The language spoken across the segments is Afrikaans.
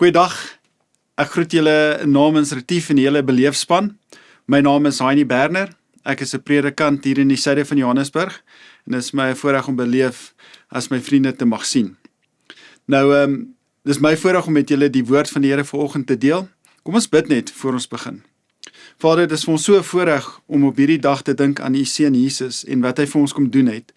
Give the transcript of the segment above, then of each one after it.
Goeiedag, ek groet julle namens Retief en die hele beleefspan. My naam is Heinie Berner, ek is 'n predikant hier in die suide van Johannesburg en dit is my voorreg om beleef as my vriende te mag sien. Nou, dis my voorreg om met julle die woord van die Here vanoggend te deel. Kom ons bid net voor ons begin. Vader, dit is vir ons so 'n voorreg om op hierdie dag te dink aan u seun Jesus en wat hy vir ons kom doen het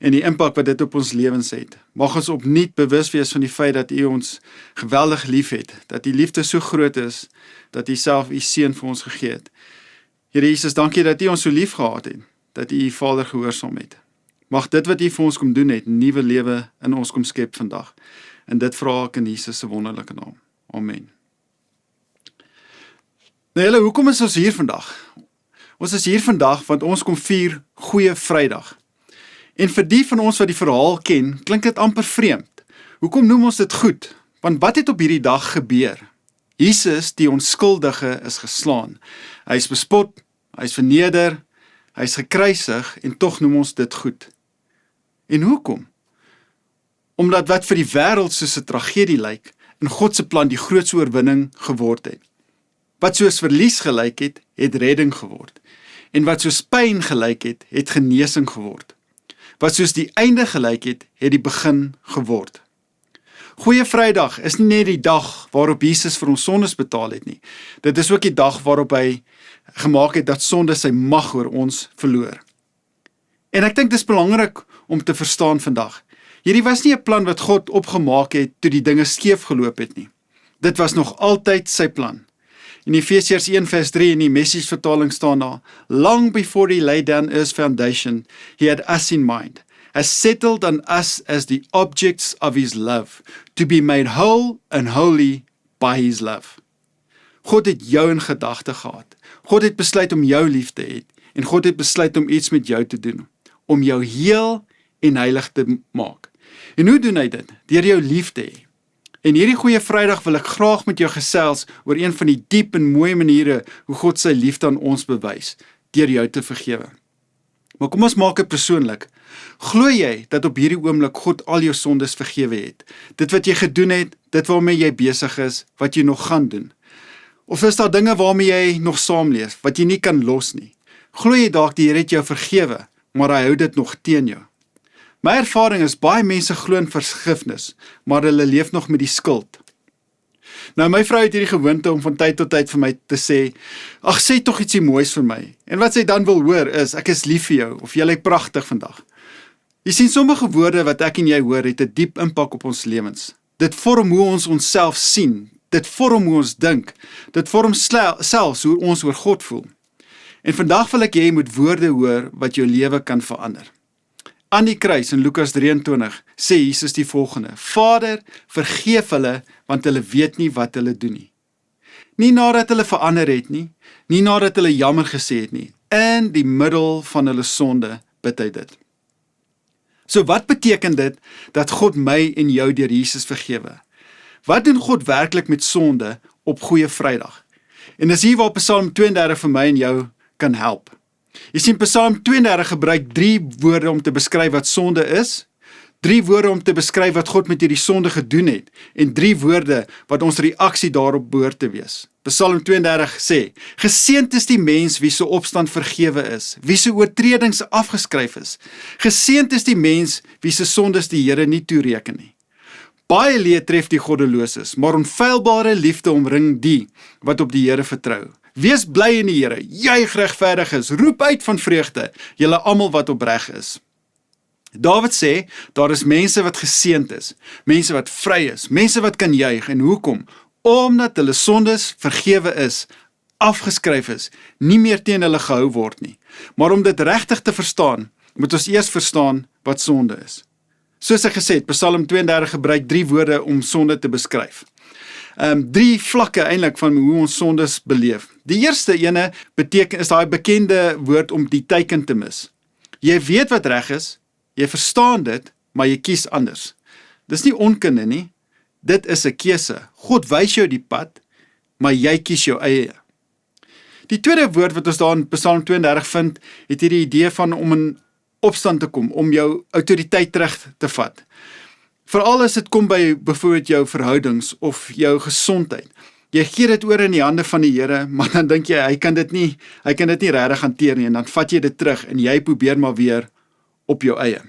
en die impak wat dit op ons lewens het. Mag ons opnuut bewus wees van die feit dat u ons geweldig lief het, dat die liefde so groot is, dat u self u seun vir ons gegee het. Here Jesus, dankie dat u ons so lief gehad het, dat u u Vader gehoorsaam het. Mag dit wat u vir ons kom doen het, nuwe lewe in ons kom skep vandag. En dit vra ek in Jesus se wonderlike naam. Amen. Nou julle, hoekom is ons hier vandag? Ons is hier vandag want ons kom vier Goeie Vrydag. En vir die van ons wat die verhaal ken, klink dit amper vreemd. Hoekom noem ons dit goed? Want wat het op hierdie dag gebeur? Jesus, die onskuldige, is geslaan. Hy is bespot, hy is verneder, hy is gekruisig en tog noem ons dit goed. En hoekom? Omdat wat vir die wêreld soos 'n tragedie lyk, in God se plan die grootste oorwinning geword het. Wat soos verlies gelyk het, het redding geword. En wat soos pyn gelyk het, het genesing geword. Wat soos die einde gelyk het, het die begin geword. Goeie Vrydag is nie net die dag waarop Jesus vir ons sondes betaal het nie. Dit is ook die dag waarop hy gemaak het dat sonde sy mag oor ons verloor. En ek dink dis belangrik om te verstaan vandag. Hierdie was nie 'n plan wat God opgemaak het toe die dinge skeef geloop het nie. Dit was nog altyd sy plan. In Efesiërs 1 vers 3 in die Message vertaling staan daar, Long before he laid down earth's foundation, he had us in mind, has settled on us as the objects of his love, to be made whole and holy by his love. God het jou in gedagte gehad. God het besluit om jou lief te hê en God het besluit om iets met jou te doen, om jou heel en heilig te maak. En hoe doen hy dit? Deur jou lief te hê. En hierdie Goeie Vrydag wil ek graag met jou gesels oor een van die diep en mooi maniere hoe God sy liefde aan ons bewys, deur jou te vergewe. Maar kom ons maak dit persoonlik. Glo jy dat op hierdie oomblik God al jou sondes vergewe het? Dit wat jy gedoen het, dit waarmee jy besig is, wat jy nog gaan doen? Of is daar dinge waarmee jy nog saamleef, wat jy nie kan los nie? Glo jy dalk die Here het jou vergewe, maar hy hou dit nog teen jou? My ervaring is, baie mense glo in vergifnis, maar hulle leef nog met die skuld. Nou, my vrou het hierdie gewoonte om van tyd tot tyd vir my te sê, ag, sê tog ietsie moois vir my. En wat sy dan wil hoor is, ek is lief vir jou, of jy lyk pragtig vandag. Jy sien, sommige woorde wat ek en jy hoor, het 'n diep impak op ons lewens. Dit vorm hoe ons onsself sien, dit vorm hoe ons dink, dit vorm selfs hoe ons oor God voel. En vandag wil ek jy moet woorde hoor wat jou lewe kan verander. Aan die kruis in Lukas 23 sê Jesus die volgende, Vader, vergeef hulle, want hulle weet nie wat hulle doen nie. Nie nadat hulle verander het nie, nie nadat hulle jammer gesê het nie, in die middel van hulle sonde bid hy dit. So wat beteken dit dat God my en jou deur Jesus vergewe? Wat doen God werklik met sonde op Goeie Vrydag? En dis hier waar Psalm 32 vir my en jou kan help. Jy sien, Psalm 32 gebruik 3 woorde om te beskryf wat sonde is, 3 woorde om te beskryf wat God met hierdie sonde gedoen het, en 3 woorde wat ons reaksie daarop behoort te wees. Psalm 32 sê, Geseënd is die mens wie se opstand vergewe is, wie se oortredings afgeskryf is. Geseënd is die mens wie se sondes die Here nie toereken nie. Baie leed tref die goddeloses, maar onfeilbare liefde omring die wat op die Here vertrou. Wees bly in die Here, juig regverdig is, roep uit van vreugde, julle almal wat opreg is. Dawid sê, daar is mense wat geseënd is, mense wat vry is, mense wat kan juig, en hoekom? Omdat hulle sondes vergewe is, afgeskryf is, nie meer teen hulle gehou word nie. Maar om dit regtig te verstaan, moet ons eers verstaan wat sonde is. Soos ek gesê het, Psalm 32 gebruik 3 woorde om sonde te beskryf. 3 vlakke eintlik van hoe ons sondes beleef. Die eerste ene is daai bekende woord om die teiken te mis. Jy weet wat reg is, jy verstaan dit, maar jy kies anders. Dis nie onkunde nie, dit is 'n keuse. God wys jou die pad, maar jy kies jou eie. Die tweede woord wat ons daar in Psalm 32 vind, het hierdie idee van om in opstand te kom, om jou autoriteit terug te vat. Veral as dit kom by byvoorbeeld jou verhoudings of jou gesondheid. Jy gee dit oor in die hande van die Here, maar dan dink jy, hy kan dit nie regtig hanteer nie, en dan vat jy dit terug, en jy probeer maar weer op jou eie.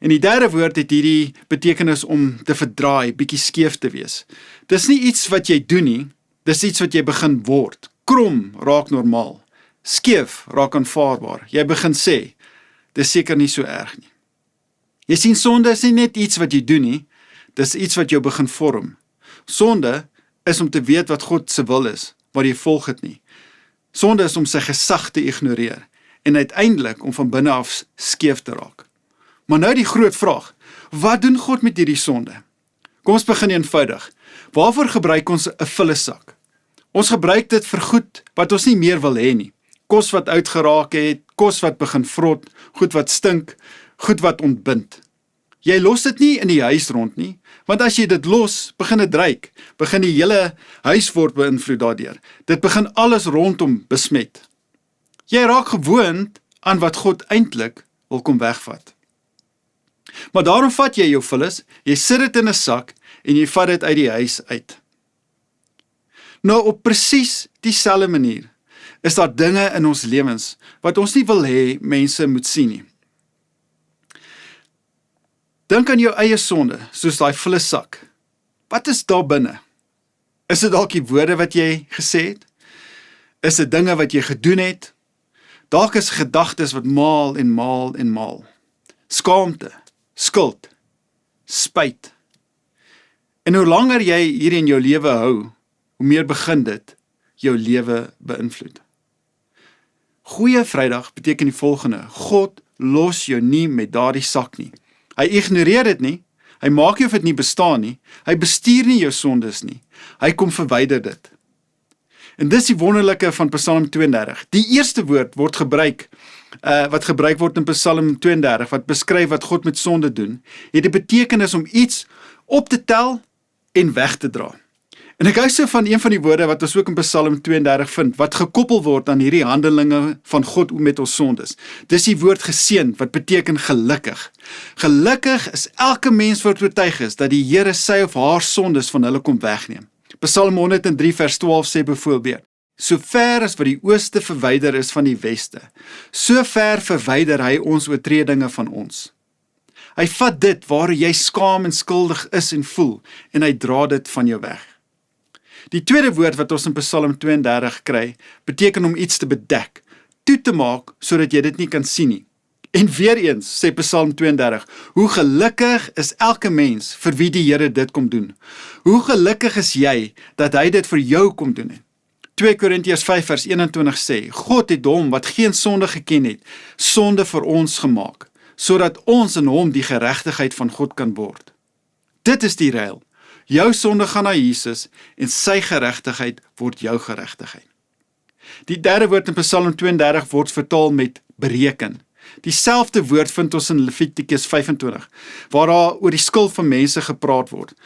En die derde woord het hierdie betekenis om te verdraai, bietjie skeef te wees. Dis nie iets wat jy doen nie, dis iets wat jy begin word. Krom raak normaal, skeef raak aanvaarbaar. Jy begin sê, dis seker nie so erg nie. Jy sien, sonde is nie net iets wat jy doen nie, dis iets wat jou begin vorm. Sonde is om te weet wat God se wil is, maar jy volg dit nie. Sonde is om sy gesag te ignoreer, en uiteindelik om van binne af skeef te raak. Maar nou die groot vraag, wat doen God met hierdie sonde? Kom ons begin eenvoudig. Waarvoor gebruik ons 'n vullesak? Ons gebruik dit vir goed wat ons nie meer wil hê nie. Kos wat uitgeraak het, kos wat begin vrot, goed wat stink, goed wat ontbind. Jy los dit nie in die huis rond nie, want as jy dit los, begin dit ruik, begin die hele huis word beïnvloed daardeur. Dit begin alles rondom besmet. Jy raak gewoond aan wat God eintlik wil kom wegvat. Maar daarom vat jy jou vullis, jy sit dit in 'n sak en jy vat dit uit die huis uit. Nou op presies dieselfde manier is daar dinge in ons lewens wat ons nie wil hê mense moet sien nie. Dink aan jou eie sonde, soos daai vullissak. Wat is daar binne? Is dit dalk die woorde wat jy gesê het? Is dit dinge wat jy gedoen het? Dalk is gedagtes wat maal en maal en maal. Skaamte, skuld, spyt. En hoe langer jy hier in jou lewe hou, hoe meer begin dit jou lewe beïnvloed. Goeie Vrydag beteken die volgende: God los jou nie met daardie sak nie. Hy ignoreer dit nie, hy maak nie of dit nie bestaan nie, hy bestuur nie jou sondes nie, hy kom verwyder dit. En dis die wonderlike van Psalm 32. Die eerste woord word gebruik, wat gebruik word in Psalm 32, wat beskryf wat God met sonde doen, het die betekenis om iets op te tel en weg te dra. En ek hou so van een van die woorde wat ons ook in Psalm 32 vind, wat gekoppel word aan hierdie handelinge van God met ons sondes. Dis die woord geseënd, wat beteken gelukkig. Gelukkig is elke mens wat oortuig is, dat die Here sy of haar sondes van hulle kom wegneem. Psalm 103 vers 12 sê byvoorbeeld, so ver as wat die ooste verwyder is van die weste, so ver verwyder hy ons oortredinge van ons. Hy vat dit waar jy skaam en skuldig is en voel, en hy dra dit van jou weg. Die tweede woord wat ons in Psalm 32 kry, beteken om iets te bedek, toe te maak, sodat jy dit nie kan sien nie. En weer eens, sê Psalm 32, hoe gelukkig is elke mens vir wie die Here dit kom doen. Hoe gelukkig is jy, dat hy dit vir jou kom doen het. 2 Korintiërs 5 vers 21 sê, God het hom wat geen sonde geken het, sonde vir ons gemaak, sodat ons in hom die geregtigheid van God kan word. Dit is die ruil. Jou sonde gaan na Jesus en sy geregtigheid word jou geregtigheid. Die derde woord in Psalm 32 word vertaal met bereken. Dieselfde woord vind ons in Levitikus 25, waar daar oor die skuld van mense gepraat word.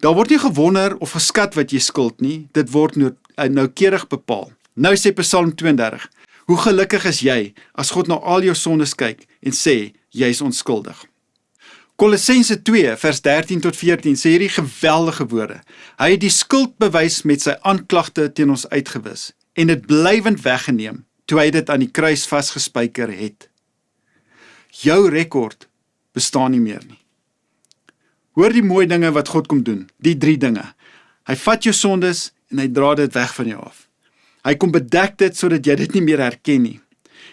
Daar word nie gewonder of geskat wat jy skuld nie, dit word noukeurig bepaal. Nou sê Psalm 32, hoe gelukkig is jy as God na al jou sondes kyk en sê, jy is onskuldig. Kolossense 2 vers 13 tot 14 sê hierdie geweldige woorde. Hy het die skuldbewys met sy aanklagte teen ons uitgewis en dit blywend weggeneem, toe hy dit aan die kruis vasgespijker het. Jou rekord bestaan nie meer nie. Hoor die mooi dinge wat God kom doen, die 3 dinge. Hy vat jou sondes en hy dra dit weg van jou af. Hy kom bedek dit sodat jy dit nie meer herken nie.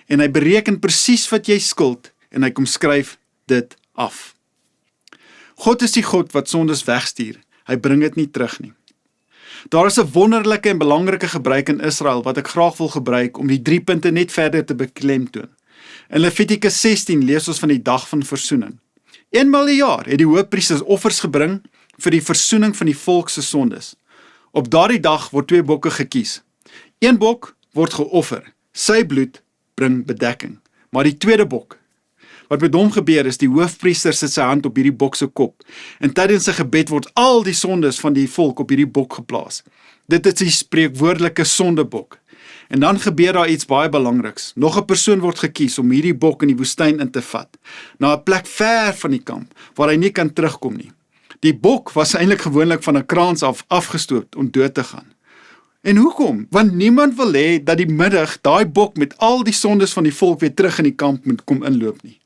En hy bereken presies wat jy skuld en hy kom skryf dit af. God is die God wat sondes wegstuur. Hy bring dit nie terug nie. Daar is 'n wonderlike en belangrike gebruik in Israel wat ek graag wil gebruik om die 3 punte net verder te beklemtoon. In Levitikus 16 lees ons van die dag van versoening. Eenmaal 'n jaar het die hoofpriesters offers gebring vir die versoening van die volk se sondes. Op daardie dag word 2 bokke gekies. 1 bok word geoffer, sy bloed bring bedekking. Maar die tweede bok, wat met hom gebeur is, die hoofpriester sit sy hand op hierdie bok se kop, en tydens sy gebed word al die sondes van die volk op hierdie bok geplaas. Dit is die spreekwoordelike sondebok. En dan gebeur daar iets baie belangriks. Nog 'n persoon word gekies om hierdie bok in die woestyn in te vat, na 'n plek ver van die kamp, waar hy nie kan terugkom nie. Die bok was eintlik gewoonlik van 'n kraans af afgestoot om dood te gaan. En hoekom? Want niemand wil hê dat die middag daai bok met al die sondes van die volk weer terug in die kamp moet kom inloop nie.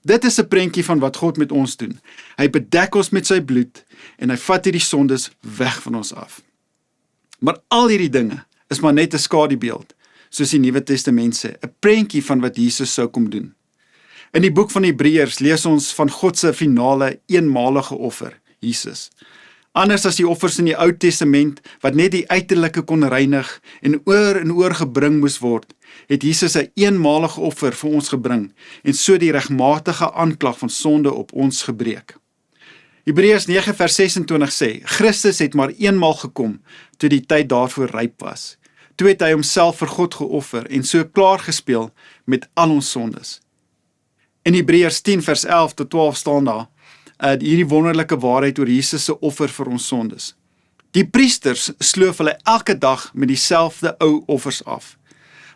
Dit is 'n prentjie van wat God met ons doen. Hy bedek ons met sy bloed en hy vat hierdie sondes weg van ons af. Maar al hierdie dinge is maar net 'n skadubeeld, soos die Nuwe Testament sê, 'n prentjie van wat Jesus sou kom doen. In die boek van Hebreërs lees ons van God se finale eenmalige offer, Jesus. Anders as die offers in die Ou Testament wat net die uiterlike kon reinig en oor gebring moes word, het Jesus 'n eenmalige offer vir ons gebring en so die regmatige aanklag van sonde op ons gebreek. Hebreërs 9 vers 26 sê, Christus het maar eenmaal gekom toe die tyd daarvoor ryp was. Toe het hy homself vir God geoffer en so klaar gespeel met al ons sondes. In Hebreërs 10 vers 11 tot 12 staan daar, hierdie wonderlike waarheid oor Jesus se offer vir ons sondes. Die priesters sloof hulle elke dag met dieselfde ou offers af.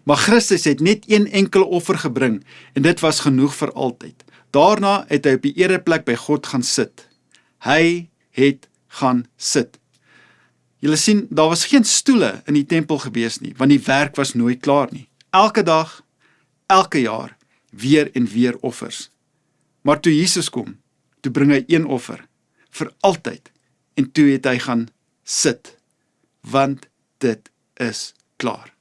Maar Christus het net een enkele offer gebring en dit was genoeg vir altyd. Daarna het hy op die ereplek by God gaan sit. Hy het gaan sit. Julle sien, daar was geen stoele in die tempel gewees nie, want die werk was nooit klaar nie. Elke dag, elke jaar, weer en weer offers. Maar toe Jesus kom, toe bring hy een offer, vir altyd, en toe het hy gaan sit, want dit is klaar.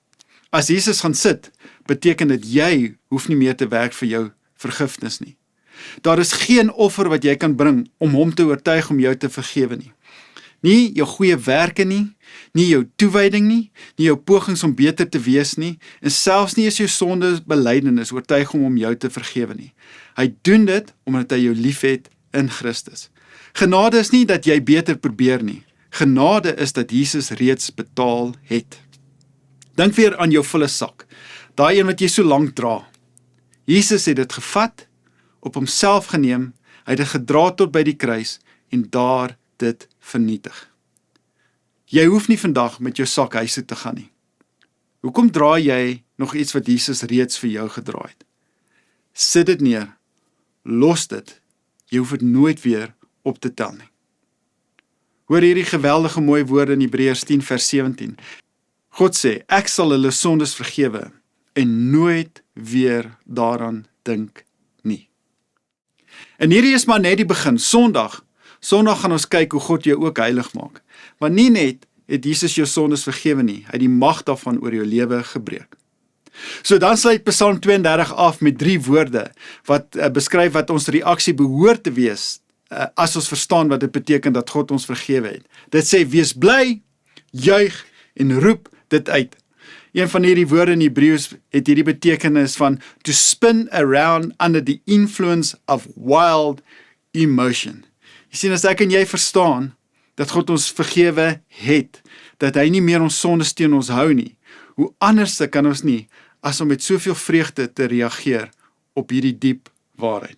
As Jesus gaan sit, beteken dit jy hoef nie meer te werk vir jou vergifnis nie. Daar is geen offer wat jy kan bring om hom te oortuig om jou te vergewe nie. Nie jou goeie werke nie jou toewyding nie jou pogings om beter te wees nie, en selfs nie is jou sonde belydenis oortuig om jou te vergewe nie. Hy doen dit omdat hy jou liefhet in Christus. Genade is nie dat jy beter probeer nie. Genade is dat Jesus reeds betaal het. Dink weer aan jou volle sak, daai een wat jy so lank dra. Jesus het dit gevat, op homself geneem, hy het dit gedra tot by die kruis en daar dit vernietig. Jy hoef nie vandag met jou sak huis toe te gaan nie. Hoekom dra jy nog iets wat Jesus reeds vir jou gedra het? Sit dit neer, los dit, jy hoef dit nooit weer op te tel nie. Hoor hierdie geweldige mooi woorde in Hebreërs 10 vers 17. God sê, ek sal hulle sondes vergewe en nooit weer daaraan dink nie. En hierdie is maar net die begin, Sondag gaan ons kyk hoe God jou ook heilig maak. Maar nie net het Jesus jou sondes vergewe nie, hy het die mag daarvan oor jou lewe gebreek. So dan sluit Psalm 32 af met 3 woorde wat beskryf wat ons reaksie behoort te wees as ons verstaan wat dit beteken dat God ons vergewe het. Dit sê, wees bly, juig en roep dit uit. Een van hierdie woorde in Hebreëus het hierdie betekenis van to spin around under the influence of wild emotion. Jy sien, as ek en jy verstaan dat God ons vergewe het, dat hy nie meer ons sondes teen ons hou nie, hoe anders kan ons nie as om met soveel vreugde te reageer op hierdie diep waarheid.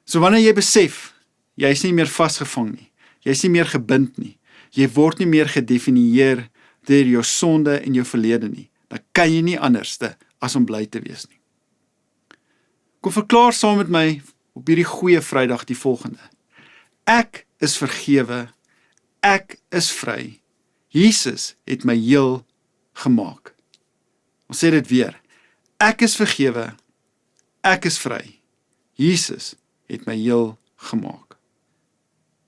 So wanneer jy besef, jy is nie meer vasgevang nie, jy is nie meer gebind nie, jy word nie meer gedefinieer deur jou sonde en jou verlede nie, dan kan jy nie anderste as om bly te wees nie. Kom verklaar saam met my op hierdie goeie Vrydag die volgende. Ek is vergewe, ek is vry, Jesus het my heel gemaak. Ons sê dit weer, ek is vergewe, ek is vry, Jesus het my heel gemaak.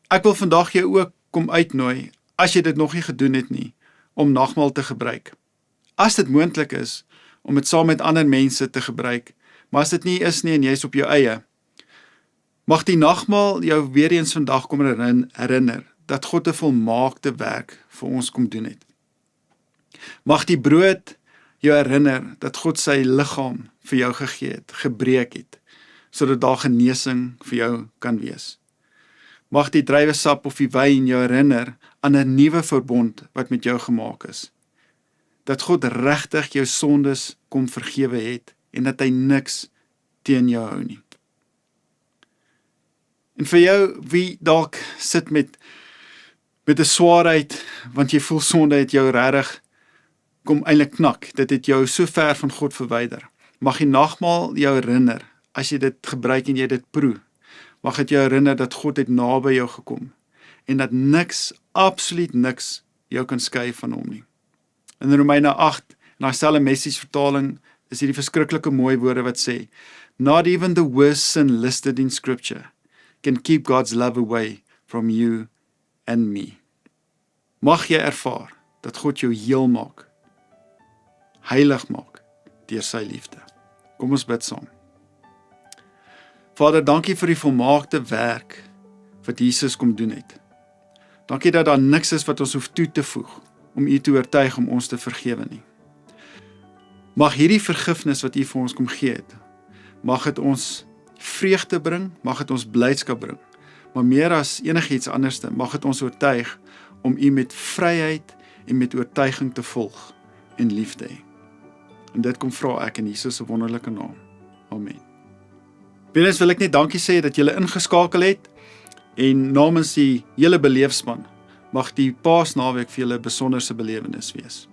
Ek wil vandag jou ook kom uitnooi, as jy dit nog nie gedoen het nie, om nagmaal te gebruik. As dit moontlik is, om dit saam met ander mense te gebruik, maar as dit nie is nie en jy is op jou eie, mag die nagmaal jou weer eens vandag kom herinner, dat God 'n volmaakte werk vir ons kom doen het. Mag die brood jou herinner, dat God sy liggaam vir jou gegee het, gebreek het, sodat daar genesing vir jou kan wees. Mag die druiwesap of die wyn jou herinner aan 'n nuwe verbond wat met jou gemaak is. Dat God regtig jou sondes kom vergewe het en dat hy niks teen jou hou nie. En vir jou wie dalk sit met 'n swaarheid, want jy voel sonde het jou regtig kom eintlik knak, dit het jou so ver van God verwyder. Mag die nagmaal jou herinner, as jy dit gebruik en jy dit proe, mag dit jou herinner dat God het naby jou gekom en dat niks, absoluut niks, jou kan skei van hom nie. In Romeine 8, in daai selfde Message vertaling, is hierdie verskriklike mooi woorde wat sê, not even the worst sin listed in Scripture can keep God's love away from you and me. Mag jy ervaar dat God jou heel maak, heilig maak, deur sy liefde. Kom ons bid saam. Vader, dankie vir die volmaakte werk wat Jesus kom doen het. Dankie dat daar niks is wat ons hoef toe te voeg om U te oortuig om ons te vergewe nie. Mag hierdie vergifnis wat U vir ons kom gee het, mag dit ons vreugde bring, mag dit ons blydskap bring, maar meer as enigiets anderste, mag dit ons oortuig om U met vryheid en met oortuiging te volg en lief te hê. En dit kom vra ek in Jesus se wonderlike naam. Amen. Weerens wil ek net dankie sê dat julle ingeskakel het en namens die hele beleefspan mag die Paasnaweek vir julle 'n besonderse belewenis wees.